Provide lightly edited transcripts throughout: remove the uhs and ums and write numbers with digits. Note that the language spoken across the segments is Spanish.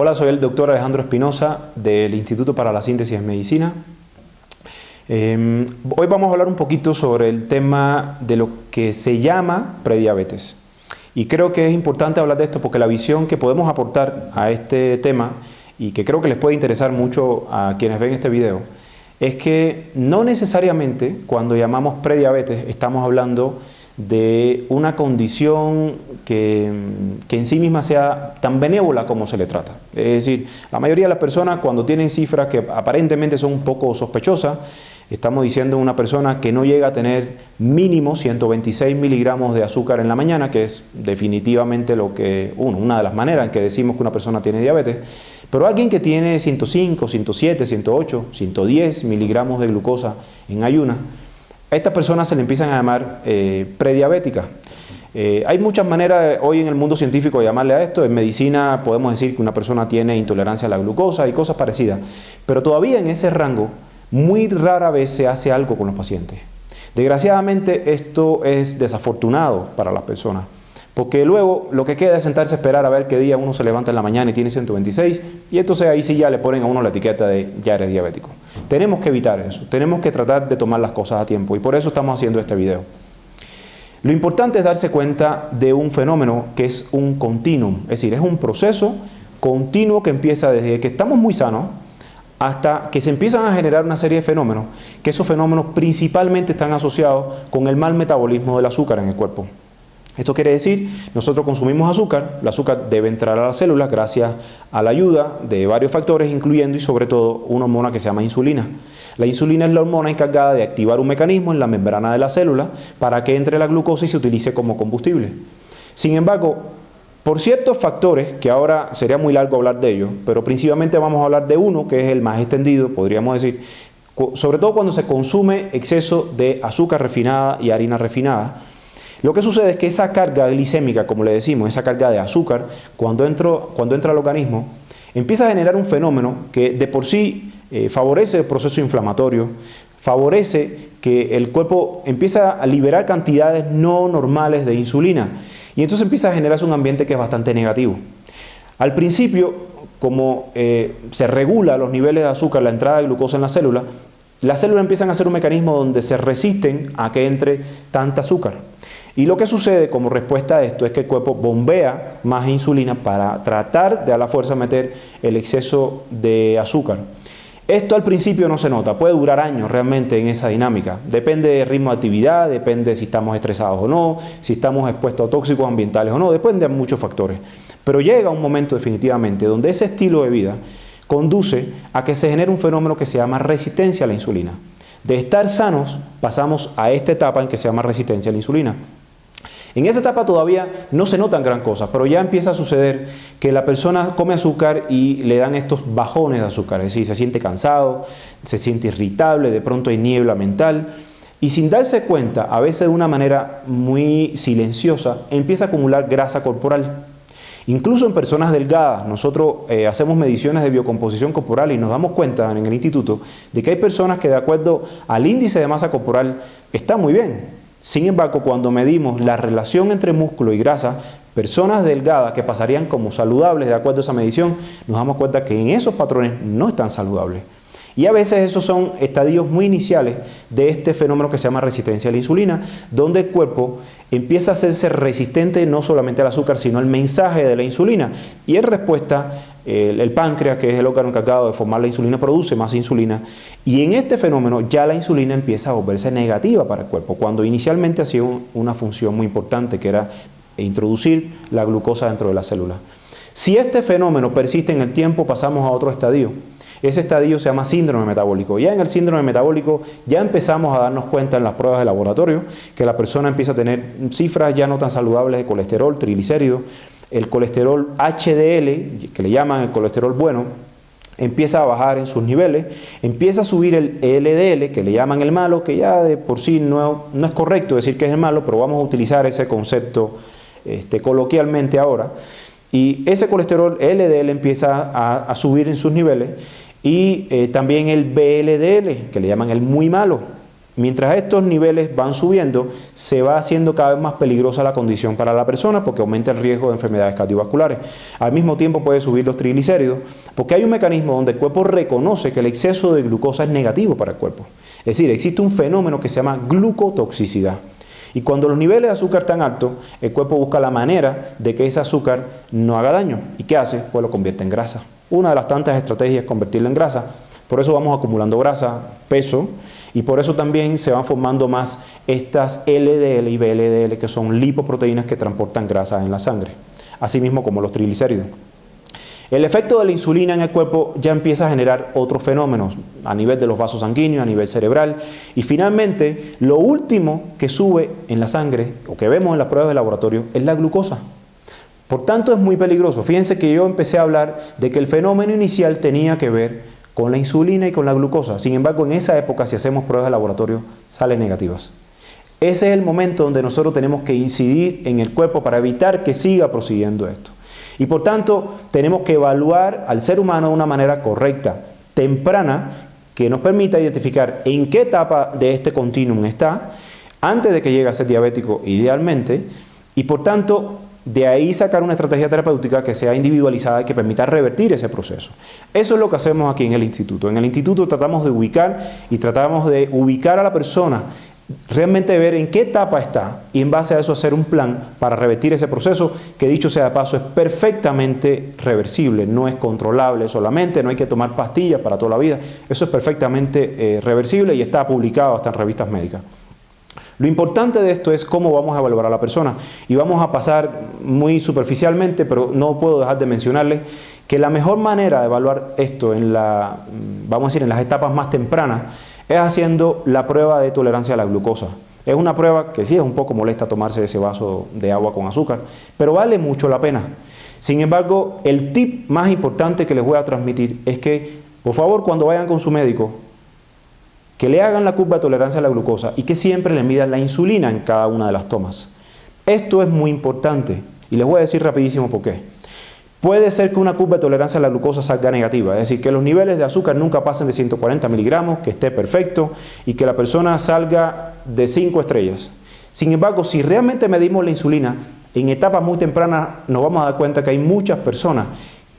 Hola, soy el doctor Alejandro Espinosa del Instituto para la Síntesis en Medicina. Hoy vamos a hablar un poquito sobre el tema de lo que se llama prediabetes. Y creo que es importante hablar de esto porque la visión que podemos aportar a este tema, y que creo que les puede interesar mucho a quienes ven este video, es que no necesariamente cuando llamamos prediabetes estamos hablando de una condición que en sí misma sea tan benévola como se le trata. Es decir, la mayoría de las personas cuando tienen cifras que aparentemente son un poco sospechosas, estamos diciendo una persona que no llega a tener mínimo 126 miligramos de azúcar en la mañana, que es definitivamente una de las maneras en que decimos que una persona tiene diabetes, pero alguien que tiene 105, 107, 108, 110 miligramos de glucosa en ayunas, a estas personas se le empiezan a llamar prediabéticas. Hay muchas maneras hoy en el mundo científico de llamarle a esto. En medicina podemos decir que una persona tiene intolerancia a la glucosa y cosas parecidas. Pero todavía en ese rango, muy rara vez se hace algo con los pacientes. Desgraciadamente esto es desafortunado para las personas. Porque luego lo que queda es sentarse a esperar a ver qué día uno se levanta en la mañana y tiene 126 y entonces ahí sí ya le ponen a uno la etiqueta de ya eres diabético. Tenemos que evitar eso, tenemos que tratar de tomar las cosas a tiempo y por eso estamos haciendo este video. Lo importante es darse cuenta de un fenómeno que es un continuum, es decir, es un proceso continuo que empieza desde que estamos muy sanos hasta que se empiezan a generar una serie de fenómenos, que esos fenómenos principalmente están asociados con el mal metabolismo del azúcar en el cuerpo. Esto quiere decir, nosotros consumimos azúcar, el azúcar debe entrar a las células gracias a la ayuda de varios factores, incluyendo y sobre todo una hormona que se llama insulina. La insulina es la hormona encargada de activar un mecanismo en la membrana de la célula para que entre la glucosa y se utilice como combustible. Sin embargo, por ciertos factores, que ahora sería muy largo hablar de ellos, pero principalmente vamos a hablar de uno que es el más extendido, podríamos decir, sobre todo cuando se consume exceso de azúcar refinada y harina refinada. Lo que sucede es que esa carga glicémica, como le decimos, esa carga de azúcar, cuando entra al organismo, empieza a generar un fenómeno que de por sí favorece el proceso inflamatorio, favorece que el cuerpo empieza a liberar cantidades no normales de insulina y entonces empieza a generarse un ambiente que es bastante negativo. Al principio, como se regula los niveles de azúcar, la entrada de glucosa en la célula, las células empiezan a hacer un mecanismo donde se resisten a que entre tanta azúcar. Y lo que sucede como respuesta a esto es que el cuerpo bombea más insulina para tratar de a la fuerza meter el exceso de azúcar. Esto al principio no se nota, puede durar años realmente en esa dinámica. Depende del ritmo de actividad, depende si estamos estresados o no, si estamos expuestos a tóxicos ambientales o no, depende de muchos factores. Pero llega un momento definitivamente donde ese estilo de vida conduce a que se genere un fenómeno que se llama resistencia a la insulina. De estar sanos pasamos a esta etapa en que se llama resistencia a la insulina. En esa etapa todavía no se notan gran cosas, pero ya empieza a suceder que la persona come azúcar y le dan estos bajones de azúcar, es decir, se siente cansado, se siente irritable, de pronto hay niebla mental y sin darse cuenta, a veces de una manera muy silenciosa, empieza a acumular grasa corporal. Incluso en personas delgadas, nosotros hacemos mediciones de biocomposición corporal y nos damos cuenta en el instituto de que hay personas que de acuerdo al índice de masa corporal están muy bien. Sin embargo, cuando medimos la relación entre músculo y grasa, personas delgadas que pasarían como saludables de acuerdo a esa medición, nos damos cuenta que en esos patrones no están saludables. Y a veces esos son estadios muy iniciales de este fenómeno que se llama resistencia a la insulina, donde el cuerpo empieza a hacerse resistente no solamente al azúcar, sino al mensaje de la insulina. Y en respuesta, el páncreas, que es el órgano encargado de formar la insulina, produce más insulina. Y en este fenómeno ya la insulina empieza a volverse negativa para el cuerpo, cuando inicialmente hacía una función muy importante, que era introducir la glucosa dentro de la célula. Si este fenómeno persiste en el tiempo, pasamos a otro estadio. Ese estadio se llama síndrome metabólico. Ya en el síndrome metabólico ya empezamos a darnos cuenta en las pruebas de laboratorio que la persona empieza a tener cifras ya no tan saludables de colesterol, triglicéridos, el colesterol HDL, que le llaman el colesterol bueno, empieza a bajar en sus niveles, empieza a subir el LDL, que le llaman el malo, que ya de por sí no es correcto decir que es el malo, pero vamos a utilizar ese concepto coloquialmente ahora. Y ese colesterol LDL empieza a subir en sus niveles y también el VLDL, que le llaman el muy malo. Mientras estos niveles van subiendo, se va haciendo cada vez más peligrosa la condición para la persona porque aumenta el riesgo de enfermedades cardiovasculares. Al mismo tiempo puede subir los triglicéridos porque hay un mecanismo donde el cuerpo reconoce que el exceso de glucosa es negativo para el cuerpo. Es decir, existe un fenómeno que se llama glucotoxicidad. Y cuando los niveles de azúcar están altos, el cuerpo busca la manera de que ese azúcar no haga daño. ¿Y qué hace? Pues lo convierte en grasa. Una de las tantas estrategias es convertirlo en grasa. Por eso vamos acumulando grasa, peso, y por eso también se van formando más estas LDL y VLDL, que son lipoproteínas que transportan grasa en la sangre, asimismo como los triglicéridos. El efecto de la insulina en el cuerpo ya empieza a generar otros fenómenos a nivel de los vasos sanguíneos, a nivel cerebral, y finalmente lo último que sube en la sangre o que vemos en las pruebas de laboratorio es la glucosa. Por tanto es muy peligroso. Fíjense que yo empecé a hablar de que el fenómeno inicial tenía que ver con la insulina y con la glucosa. Sin embargo, en esa época, si hacemos pruebas de laboratorio, salen negativas. Ese es el momento donde nosotros tenemos que incidir en el cuerpo para evitar que siga prosiguiendo esto. Y por tanto, tenemos que evaluar al ser humano de una manera correcta, temprana, que nos permita identificar en qué etapa de este continuum está, antes de que llegue a ser diabético idealmente, y por tanto, de ahí sacar una estrategia terapéutica que sea individualizada y que permita revertir ese proceso. Eso es lo que hacemos aquí en el instituto. En el instituto tratamos de ubicar a la persona, realmente ver en qué etapa está y en base a eso hacer un plan para revertir ese proceso que, dicho sea de paso, es perfectamente reversible, no es controlable solamente, no hay que tomar pastillas para toda la vida. Eso es perfectamente reversible y está publicado hasta en revistas médicas. Lo importante de esto es cómo vamos a evaluar a la persona, y vamos a pasar muy superficialmente, pero no puedo dejar de mencionarles que la mejor manera de evaluar esto en las etapas más tempranas es haciendo la prueba de tolerancia a la glucosa. Es una prueba que sí es un poco molesta tomarse ese vaso de agua con azúcar, pero vale mucho la pena. Sin embargo, el tip más importante que les voy a transmitir es que, por favor, cuando vayan con su médico, que le hagan la curva de tolerancia a la glucosa y que siempre le midan la insulina en cada una de las tomas. Esto es muy importante y les voy a decir rapidísimo por qué. Puede ser que una curva de tolerancia a la glucosa salga negativa, es decir, que los niveles de azúcar nunca pasen de 140 miligramos, que esté perfecto y que la persona salga de 5 estrellas. Sin embargo, si realmente medimos la insulina, en etapas muy tempranas nos vamos a dar cuenta que hay muchas personas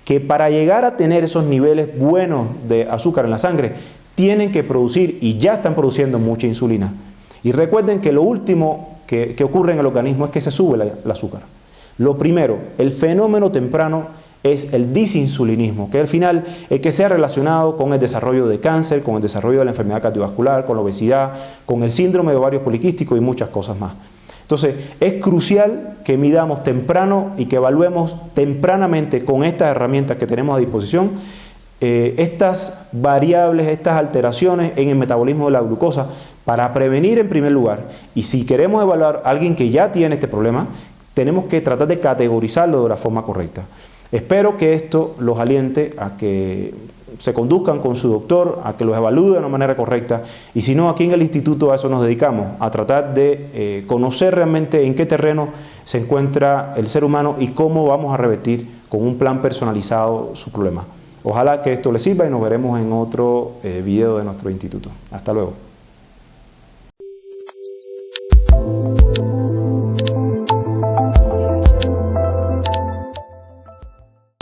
que para llegar a tener esos niveles buenos de azúcar en la sangre, tienen que producir y ya están produciendo mucha insulina. Y recuerden que lo último que ocurre en el organismo es que se sube el azúcar. Lo primero, el fenómeno temprano es el disinsulinismo, que al final es que se ha relacionado con el desarrollo de cáncer, con el desarrollo de la enfermedad cardiovascular, con la obesidad, con el síndrome de ovario poliquístico y muchas cosas más. Entonces, es crucial que midamos temprano y que evaluemos tempranamente con estas herramientas que tenemos a disposición estas variables, estas alteraciones en el metabolismo de la glucosa para prevenir en primer lugar. Y si queremos evaluar a alguien que ya tiene este problema, tenemos que tratar de categorizarlo de la forma correcta. Espero que esto los aliente a que se conduzcan con su doctor, a que los evalúe de una manera correcta, y si no, aquí en el instituto a eso nos dedicamos, a tratar de conocer realmente en qué terreno se encuentra el ser humano y cómo vamos a revertir con un plan personalizado su problema. Ojalá que esto les sirva y nos veremos en otro video de nuestro instituto. Hasta luego.